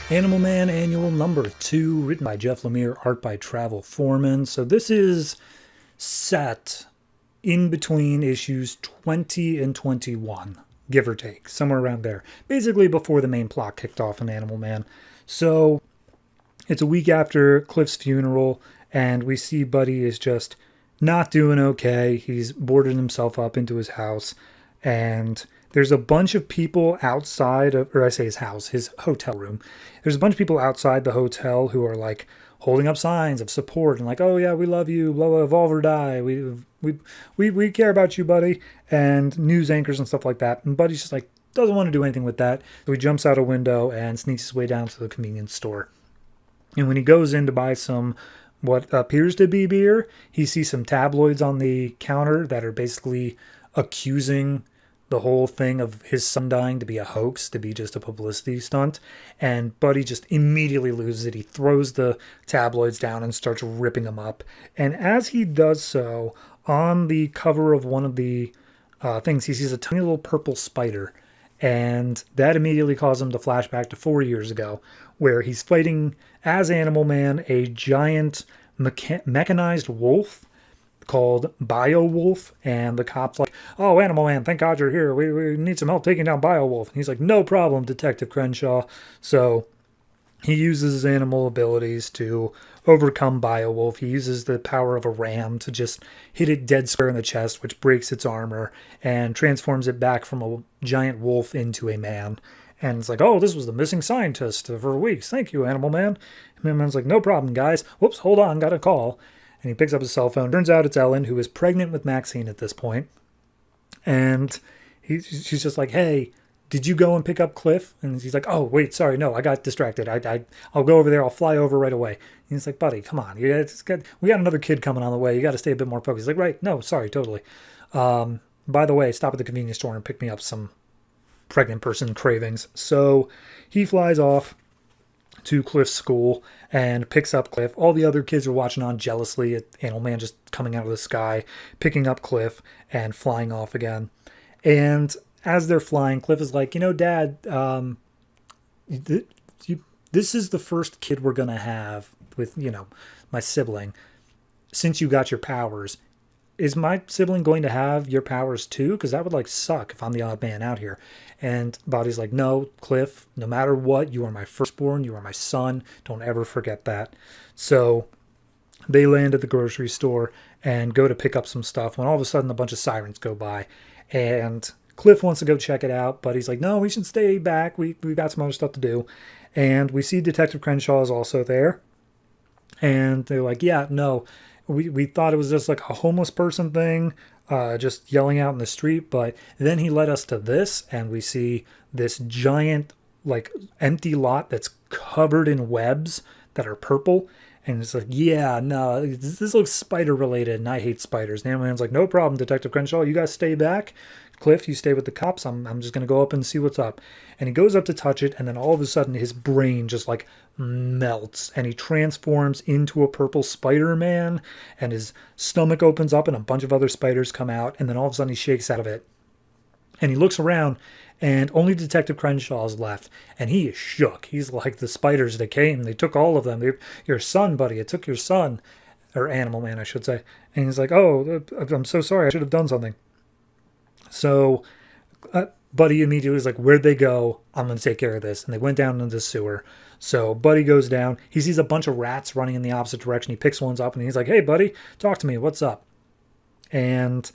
Animal Man Annual Number 2, written by Jeff Lemire, art by Travel Foreman. So this is set in between issues 20 and 21, give or take, somewhere around there. Basically before the main plot kicked off in Animal Man. So it's a week after Cliff's funeral, and we see Buddy is just not doing okay. He's boarded himself up into his house, and there's a bunch of people outside of, or I say his house, his hotel room. There's a bunch of people outside the hotel who are like holding up signs of support and like, oh yeah, we love you, blah blah, evolve or die. We care about you, Buddy, and news anchors and stuff like that. And Buddy's just like doesn't want to do anything with that. So he jumps out a window and sneaks his way down to the convenience store. And when he goes in to buy some what appears to be beer, he sees some tabloids on the counter that are basically accusing the whole thing of his son dying to be a hoax, to be just a publicity stunt. And Buddy just immediately loses it. He throws the tabloids down and starts ripping them up. And as he does so, on the cover of one of the things, he sees a tiny little purple spider. And that immediately caused him to flash back to 4 years ago, where he's fighting as Animal Man a giant mechanized wolf called Biowolf, and the cop's like, oh, Animal Man, thank God you're here. We need some help taking down Biowolf. And he's like, no problem, Detective Crenshaw. So he uses his animal abilities to overcome Biowolf. He uses the power of a ram to just hit it dead square in the chest, which breaks its armor and transforms it back from a giant wolf into a man. And it's like, oh, this was the missing scientist for weeks. Thank you, Animal Man. And the man's like, no problem, guys. Whoops, hold on, got a call. And he picks up his cell phone. Turns out it's Ellen, who is pregnant with Maxine at this point. And she's just like, hey, did you go and pick up Cliff? And he's like, oh, wait, sorry, no, I got distracted. I'll go over there. I'll fly over right away. And he's like, buddy, come on. We got another kid coming on the way. You got to stay a bit more focused. He's like, right, no, sorry, totally. By the way, stop at the convenience store and pick me up some pregnant person cravings. So he flies off to Cliff's school and picks up Cliff. All the other kids are watching on jealously at Animal Man just coming out of the sky, picking up Cliff and flying off again. And as they're flying, Cliff is like, Dad, this is the first kid we're going to have with, my sibling since you got your powers. Is my sibling going to have your powers too? Because that would suck if I'm the odd man out here. And Body's like, no, Cliff, no matter what, you are my firstborn. You are my son. Don't ever forget that. So they land at the grocery store and go to pick up some stuff when all of a sudden a bunch of sirens go by. And Cliff wants to go check it out, but he's like, no, we should stay back. We've got some other stuff to do. And we see Detective Crenshaw is also there. And they're like, yeah, no, we thought it was just like a homeless person thing, just yelling out in the street. But then he led us to this, and we see this giant, empty lot that's covered in webs that are purple. And it's like, yeah, no, this looks spider related, and I hate spiders. And Man's like, no problem, Detective Crenshaw. You guys stay back. Cliff, you stay with the cops. I'm just going to go up and see what's up. And he goes up to touch it, and then all of a sudden his brain just melts, and he transforms into a purple Spider-Man, and his stomach opens up and a bunch of other spiders come out, and then all of a sudden he shakes out of it. And he looks around, and only Detective Crenshaw is left, and he is shook. He's like, the spiders that came, they took all of them. Your son, buddy, it took your son. Or Animal Man, I should say. And he's like, oh, I'm so sorry, I should have done something. So Buddy immediately was like, where'd they go? I'm going to take care of this. And they went down into the sewer. So Buddy goes down. He sees a bunch of rats running in the opposite direction. He picks one up and he's like, hey, buddy, talk to me. What's up? And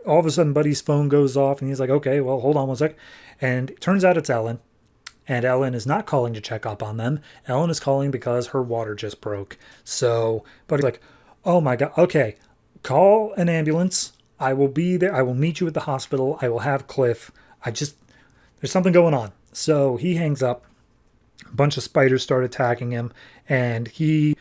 all of a sudden Buddy's phone goes off and he's like, okay, well, hold on one sec. And it turns out it's Ellen. And Ellen is not calling to check up on them. Ellen is calling because her water just broke. So Buddy's like, oh my God. Okay, call an ambulance. I will be there. I will meet you at the hospital. I will have Cliff. There's something going on. So he hangs up. A bunch of spiders start attacking him. And he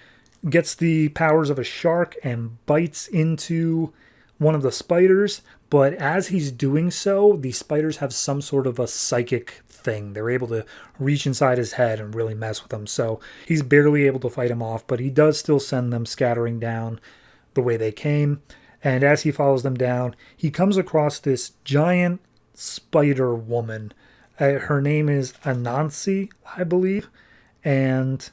gets the powers of a shark and bites into one of the spiders. But as he's doing so, the spiders have some sort of a psychic thing. They're able to reach inside his head and really mess with him. So he's barely able to fight him off. But he does still send them scattering down the way they came. And as he follows them down, he comes across this giant spider woman. Her name is Anansi, I believe, and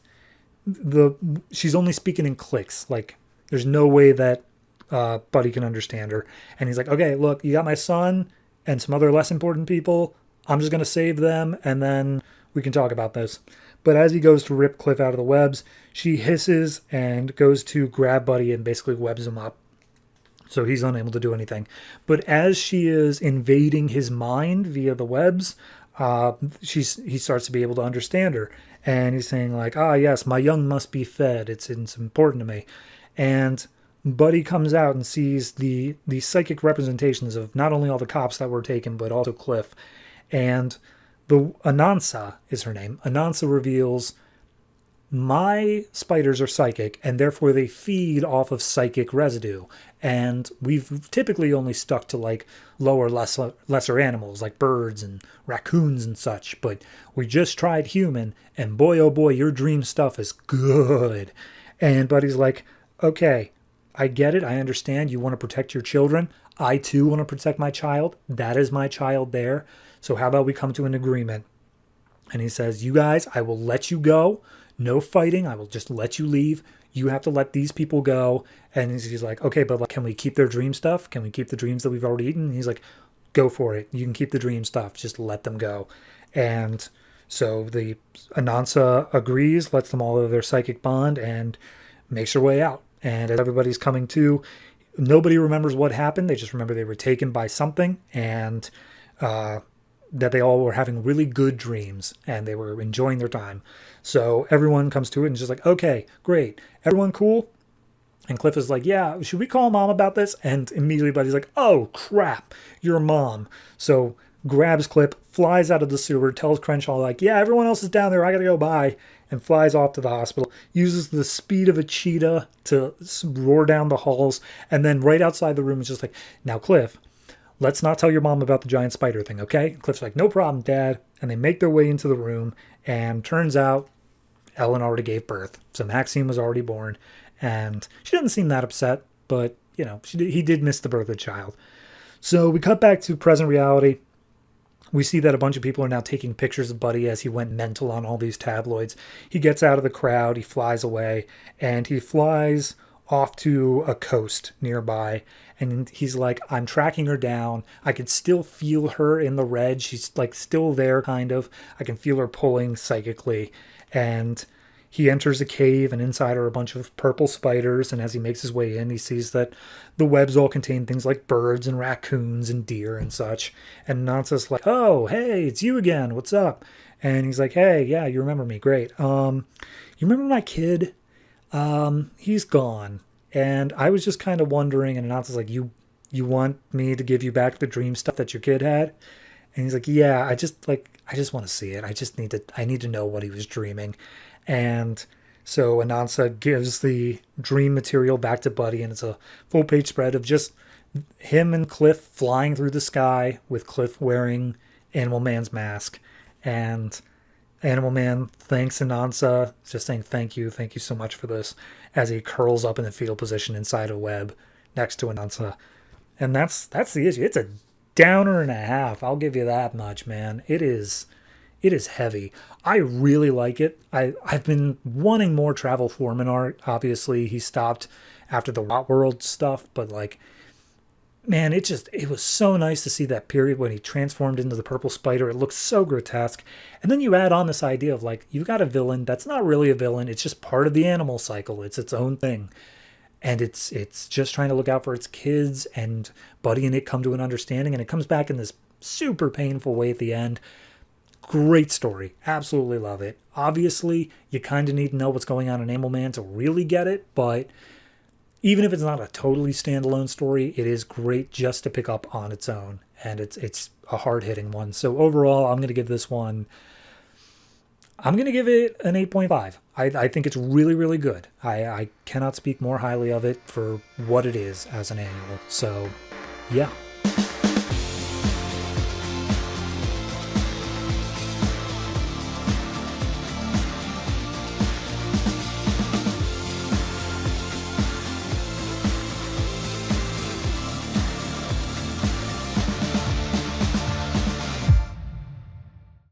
the she's only speaking in clicks. Like, there's no way that Buddy can understand her. And he's like, okay, look, you got my son and some other less important people. I'm just gonna save them, and then we can talk about this. But as he goes to rip Cliff out of the webs, she hisses and goes to grab Buddy and basically webs him up. So he's unable to do anything. But as she is invading his mind via the webs, he starts to be able to understand her. And he's saying like, ah, yes, my young must be fed. It's important to me. And Buddy comes out and sees the psychic representations of not only all the cops that were taken, but also Cliff. And the Anansa is her name. Anansa reveals, my spiders are psychic, and therefore they feed off of psychic residue. And we've typically only stuck to like lower, lesser animals like birds and raccoons and such. But we just tried human, and boy, oh boy, your dream stuff is good. And Buddy's like, okay, I get it. I understand. You want to protect your children. I too want to protect my child. That is my child there. So how about we come to an agreement? And he says, you guys, I will let you go. No fighting. I will just let you leave. You have to let these people go. And he's like, okay, but like, can we keep their dream stuff? Can we keep the dreams that we've already eaten? And he's like, go for it. You can keep the dream stuff. Just let them go. And so the Anansa agrees, lets them all of their psychic bond, and makes her way out. And as everybody's coming to, nobody remembers what happened. They just remember they were taken by something, and that they all were having really good dreams and they were enjoying their time. So everyone comes to it and is just like, okay, great. Everyone cool? And Cliff is like, yeah, should we call mom about this? And immediately Buddy's like, oh, crap, your mom. So grabs Cliff, flies out of the sewer, tells Crenshaw, like, yeah, everyone else is down there. I got to go by. And flies off to the hospital, uses the speed of a cheetah to roar down the halls. And then right outside the room is just like, now, Cliff, let's not tell your mom about the giant spider thing, okay? And Cliff's like, no problem, Dad. And they make their way into the room. And turns out Ellen already gave birth. So Maxine was already born. And she doesn't seem that upset. But, you know, he did miss the birth of the child. So we cut back to present reality. We see that a bunch of people are now taking pictures of Buddy as he went mental on all these tabloids. He gets out of the crowd, he flies away, and he flies off to a coast nearby. And he's like, I'm tracking her down. I can still feel her in the red. She's like still there, kind of. I can feel her pulling psychically. And he enters a cave, and inside are a bunch of purple spiders. And as he makes his way in, he sees that the webs all contain things like birds and raccoons and deer and such. And Nansa's like, oh, hey, it's you again. What's up? And he's like, hey, yeah, you remember me. Great. You remember my kid? He's gone. And I was just kind of wondering, and Nansa's like, you want me to give you back the dream stuff that your kid had? And he's like, yeah, I just want to see it. I need to know what he was dreaming. And so Anansa gives the dream material back to Buddy, and it's a full-page spread of just him and Cliff flying through the sky with Cliff wearing Animal Man's mask. And Animal Man thanks Anansa, just saying thank you so much for this, as he curls up in the fetal position inside a web next to Anansa. And that's the issue. It's a downer and a half. I'll give you that much, man. It is heavy. I really like it. I've been wanting more Travel Foreman art. Obviously, he stopped after the Rot World stuff, but like, man, it was so nice to see that period when he transformed into the purple spider. It looks so grotesque. And then you add on this idea of like, you've got a villain that's not really a villain. It's just part of the animal cycle. It's its own thing. And it's just trying to look out for its kids, and Buddy and it come to an understanding, and it comes back in this super painful way at the end. Great story. Absolutely love it. Obviously, you kind of need to know what's going on in Animal Man to really get it, but even if it's not a totally standalone story, it is great just to pick up on its own, and it's a hard-hitting one. So overall, I'm going to give this one, I'm going to give it an 8.5. I think it's really, really good. I cannot speak more highly of it for what it is as an annual. So, yeah.